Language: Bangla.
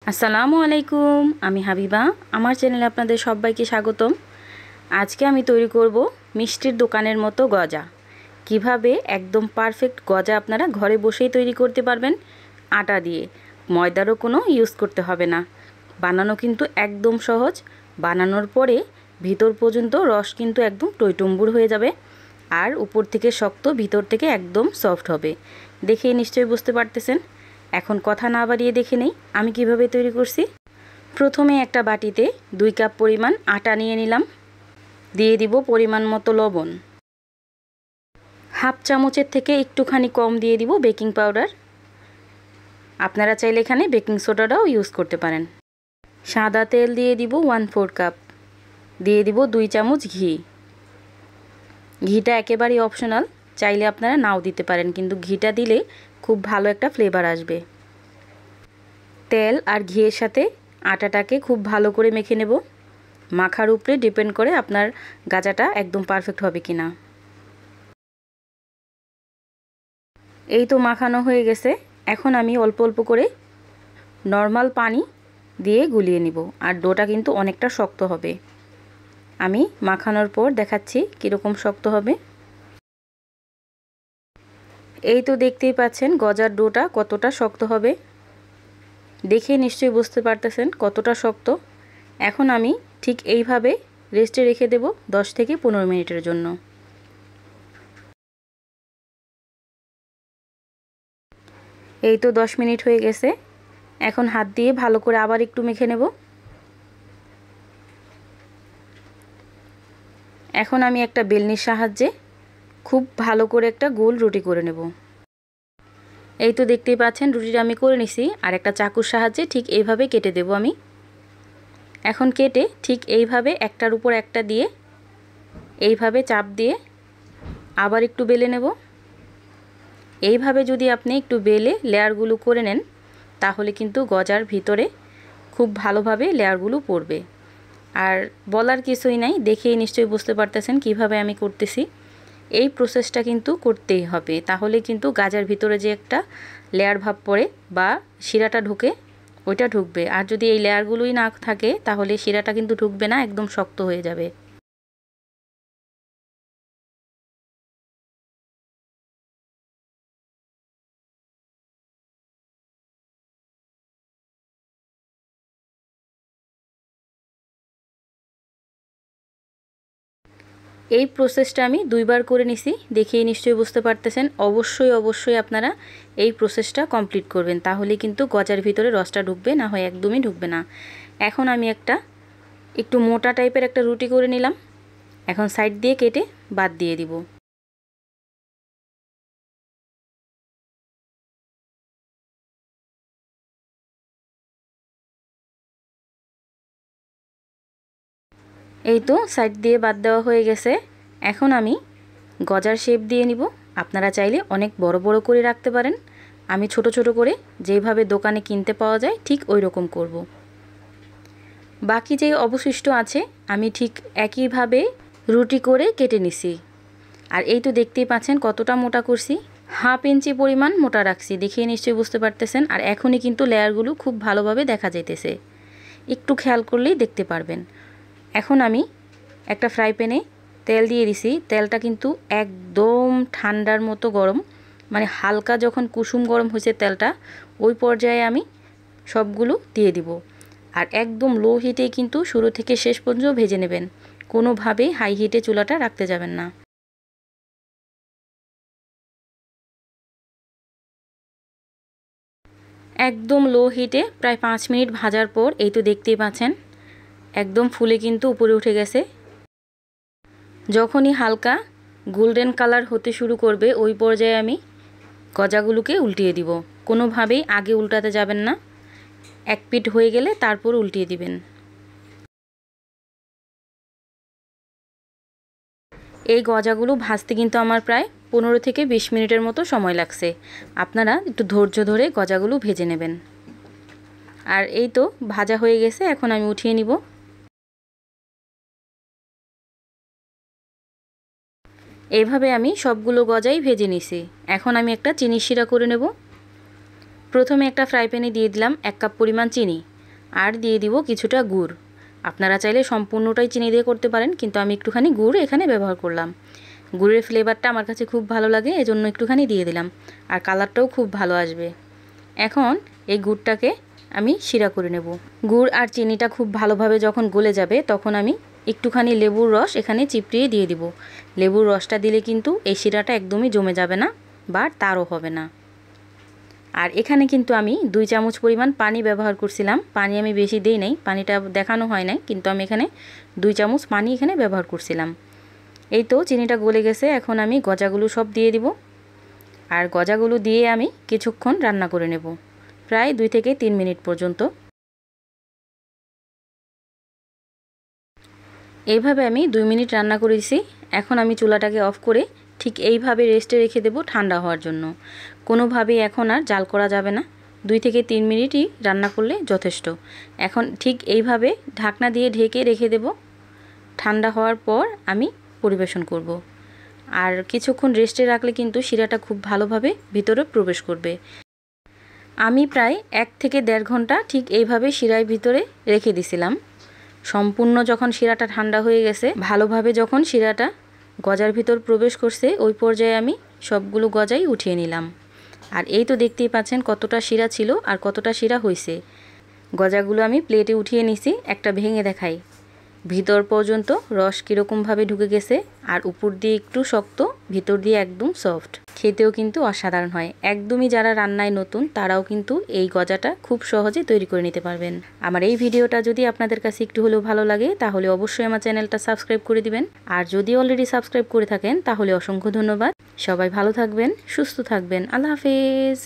আসসালামু আলাইকুম, আমি হাবিবা। আমার চ্যানেলে আপনাদের সবাইকে স্বাগতম। আজকে আমি তৈরি করব মিষ্টির দোকানের মতো গজা। কিভাবে একদম পারফেক্ট গজা আপনারা ঘরে বসেই তৈরি করতে পারবেন আটা দিয়ে। ময়দারও কোনো ইউজ করতে হবে না। বানানো কিন্তু একদম সহজ। বানানোর পরে ভিতর পর্যন্ত রস কিন্তু একদম টইটুম্বুর হয়ে যাবে, আর উপর থেকে শক্ত, ভিতর থেকে একদম সফট হবে। দেখেই নিশ্চয়ই বুঝতে পারতেছেন। এখন কথা না বাড়িয়ে দেখে নেই আমি কিভাবে তৈরি করছি। প্রথমে একটা বাটিতে 2 কাপ পরিমাণ আটা নিয়ে নিলাম। দিয়ে দিব পরিমাণ মতো লবণ। হাফ চামচের থেকে একটুখানি কম দিয়ে দিব বেকিং পাউডার। আপনারা চাইলে এখানে বেকিং সোডাটাও ইউজ করতে পারেন। সাদা তেল দিয়ে দিব 1/4 কাপ। দিয়ে দিব 2 চামচ ঘি। ঘিটা একেবারেই অপশনাল, চাইলে আপনারা নাও দিতে পারেন, কিন্তু ঘিটা দিলে খুব ভালো একটা ফ্লেভার আসবে। তেল আর ঘিয়ের সাথে আটাটাকে খুব ভালো করে মেখে নেব। মাখার উপরে ডিপেন্ড করে আপনার গাজাটা একদম পারফেক্ট হবে কিনা। এই তো মাখানো হয়ে গেছে। এখন আমি অল্প অল্প করে নর্মাল পানি দিয়ে গুলিয়ে নিব। আর ডোটা কিন্তু অনেকটা শক্ত হবে। আমি মাখানোর পর দেখাচ্ছি কীরকম শক্ত হবে। এই তো দেখতেই পাচ্ছেন গজার ডোটা কতটা শক্ত হবে। দেখে নিশ্চয়ই বুঝতে পারতেছেন কতটা শক্ত। এখন আমি ঠিক এইভাবে রেস্টে রেখে দেব 10 থেকে 15 মিনিটের জন্য। এই তো 10 মিনিট হয়ে গেছে। এখন হাত দিয়ে ভালো করে আবার একটু মেখে নেব। এখন আমি একটা বেলনির সাহায্যে খুব ভালো করে একটা গোল রুটি করে নেব। এই তো দেখতেই পাচ্ছেন রুটিটা আমি করে নিছি। আর একটা চাকুর সাহায্যে ঠিক এইভাবে কেটে দেব আমি। এখন কেটে ঠিক এইভাবে একটার উপর একটা দিয়ে এইভাবে চাপ দিয়ে আবার একটু বেলে নেব। এইভাবে যদি আপনি একটু বেলে লেয়ারগুলো করে নেন, তাহলে কিন্তু গজার ভিতরে খুব ভালোভাবে লেয়ারগুলো পড়বে। আর বলার কিছুই নাই, দেখেই নিশ্চয়ই বুঝতে পারতেছেন কিভাবে আমি করতেছি। এই প্রসেসটা কিন্তু করতেই হবে, তাহলে কিন্তু গাজার ভিতরে যে একটা লেয়ার ভাব পড়ে বা শিরাটা ঢুকে, ওইটা ঢুকবে। আর যদি এই লেয়ারগুলোই না থাকে তাহলে শিরাটা কিন্তু ঢুকবে না, একদম শক্ত হয়ে যাবে। এই প্রসেসটা আমি 2 বার করে নিছি, দেখেই নিশ্চয়ই বুঝতে পারতেছেন। অবশ্যই আপনারা এই প্রসেসটা কমপ্লিট করবেন, তাহলে কিন্তু গজার ভিতরে রসটা ঢুকবে, না হয় একদমই ঢুকবে না। এখন আমি একটু মোটা টাইপের একটা রুটি করে নিলাম। এখন সাইড দিয়ে কেটে বাদ দিয়ে দিব। এই তো সাইড দিয়ে বাদ দেওয়া হয়ে গেছে। এখন আমি গজার শেপ দিয়ে নিব। আপনারা চাইলে অনেক বড় বড় করে রাখতে পারেন। আমি ছোট ছোট করে যেভাবে দোকানে কিনতে পাওয়া যায় ঠিক ওই রকম করব। বাকি যে অবশিষ্ট আছে আমি ঠিক একইভাবে রুটি করে কেটে নিছি। আর এই তো দেখতেই পাচ্ছেন কতটা মোটা করছি। 1/2 ইঞ্চি পরিমাণ মোটা রাখছি, দেখিয়ে নিশ্চয়ই বুঝতে পারতেছেন। আর এখনই কিন্তু লেয়ারগুলো খুব ভালোভাবে দেখা যাইতেছে, একটু খেয়াল করলেই দেখতে পারবেন। এখন আমি একটা ফ্রাই প্যানে তেল দিয়ে দিছি। তেলটা কিন্তু একদম ঠান্ডার মতো গরম, মানে হালকা যখন কুসুম গরম হয়েছে তেলটা, ওই পর্যায়ে আমি সবগুলো দিয়ে দিব। আর একদম লো হিটে কিন্তু শুরু থেকে শেষ পর্যন্ত ভেজে নেবেন, কোনোভাবেই হাই হিটে চুলাটা রাখতে যাবেন না। একদম লো হিটে প্রায় 5 মিনিট ভাজার পর এই তো দেখতেই পাচ্ছেন একদম ফুলে কিন্তু উপরে উঠে গেছে। যখনই হালকা গোল্ডেন কালার হতে শুরু করবে ওই পর্যায়ে আমি গজাগুলোকে উল্টিয়ে দিব। কোনোভাবেই আগে উল্টাতে যাবেন না, এক পিঠ হয়ে গেলে তারপর উল্টিয়ে দিবেন। এই গজাগুলো ভাজতে কিন্তু আমার প্রায় 15 থেকে 20 মিনিটের মতো সময় লাগছে। আপনারা একটু ধৈর্য ধরে গজাগুলো ভেজে নেবেন। আর এই তো ভাজা হয়ে গেছে, এখন আমি উঠিয়ে নিব। এইভাবে আমি সবগুলো গজাই ভেজে নিছি। এখন আমি একটা চিনি শিরা করে নেব। প্রথমে একটা ফ্রাই প্যানে দিয়ে দিলাম 1 কাপ পরিমাণ চিনি। আর দিয়ে দিব কিছুটা গুড়। আপনারা চাইলে সম্পূর্ণটাই চিনি দিয়ে করতে পারেন, কিন্তু আমি একটুখানি গুড় এখানে ব্যবহার করলাম। গুড়ের ফ্লেভারটা আমার কাছে খুব ভালো লাগে, এজন্য একটুখানি দিয়ে দিলাম। আর কালারটাও খুব ভালো আসবে। এখন এই গুড়টাকে আমি শিরা করে নেব। গুড় আর চিনিটা খুব ভালোভাবে যখন গলে যাবে তখন আমি একটুখানি লেবুর রস এখানে চিপড়িয়ে দিয়ে দিব। লেবুর রসটা দিলে কিন্তু এই শিরাটা একদমই জমে যাবে না বা তারও হবে না। আর এখানে কিন্তু আমি 2 চামচ পরিমাণ পানি ব্যবহার করছিলাম। পানি আমি বেশি দেই নাই, পানিটা দেখানো হয় নাই, কিন্তু আমি এখানে 2 চামচ পানি এখানে ব্যবহার করছিলাম। এই তো চিনিটা গলে গেছে। এখন আমি গজাগুলো সব দিয়ে দিব। আর গজাগুলো দিয়ে আমি কিছুক্ষণ রান্না করে নেব, প্রায় 2 থেকে 3 মিনিট পর্যন্ত। এইভাবে আমি 2 মিনিট রান্না করেছি। এখন আমি চুলাটাকে অফ করে ঠিক এইভাবে রেস্টে রেখে দেব ঠান্ডা হওয়ার জন্য। কোনোভাবেই এখন আর জাল করা যাবে না। 2 থেকে 3 মিনিটই রান্না করলে যথেষ্ট। এখন ঠিক এইভাবে ঢাকনা দিয়ে ঢেকে রেখে দেব। ঠান্ডা হওয়ার পর আমি পরিবেশন করব। আর কিছুক্ষণ রেস্টে রাখলে কিন্তু শিরাটা খুব ভালোভাবে ভিতরে প্রবেশ করবে। আমি প্রায় 1 থেকে 1.5 ঘন্টা ঠিক এইভাবে শিরার ভিতরে রেখে দিছিলাম। সম্পূর্ণ যখন শিরাটা ঠান্ডা হয়ে গেছে, ভালোভাবে যখন শিরাটা গজার ভিতর প্রবেশ করছে, ওই পর্যায়ে আমি সবগুলো গজাই উঠিয়ে নিলাম। আর এই তো দেখতেই পাচ্ছেন কতটা শিরা ছিল আর কতটা শিরা হয়েছে। গজাগুলো আমি প্লেটে উঠিয়ে নিছি। একটা ভেঙে দেখাই, ভিতর পর্যন্ত রস কীরকমভাবে ঢুকে গেছে। আর উপর দিয়ে একটু শক্ত, ভিতর দিয়ে একদম সফট। খেতেও কিন্তু অসাধারণ হয়। একদমই যারা রান্নায় নতুন তারাও কিন্তু এই গজাটা খুব সহজে তৈরি করে নিতে পারবেন। আমার এই ভিডিওটা যদি আপনাদের কাছে একটু হলেও ভালো লাগে তাহলে অবশ্যই আমার চ্যানেলটা সাবস্ক্রাইব করে দিবেন। আর যদি অলরেডি সাবস্ক্রাইব করে থাকেন তাহলে অসংখ্য ধন্যবাদ। সবাই ভালো থাকবেন, সুস্থ থাকবেন। আল্লাহ হাফেজ।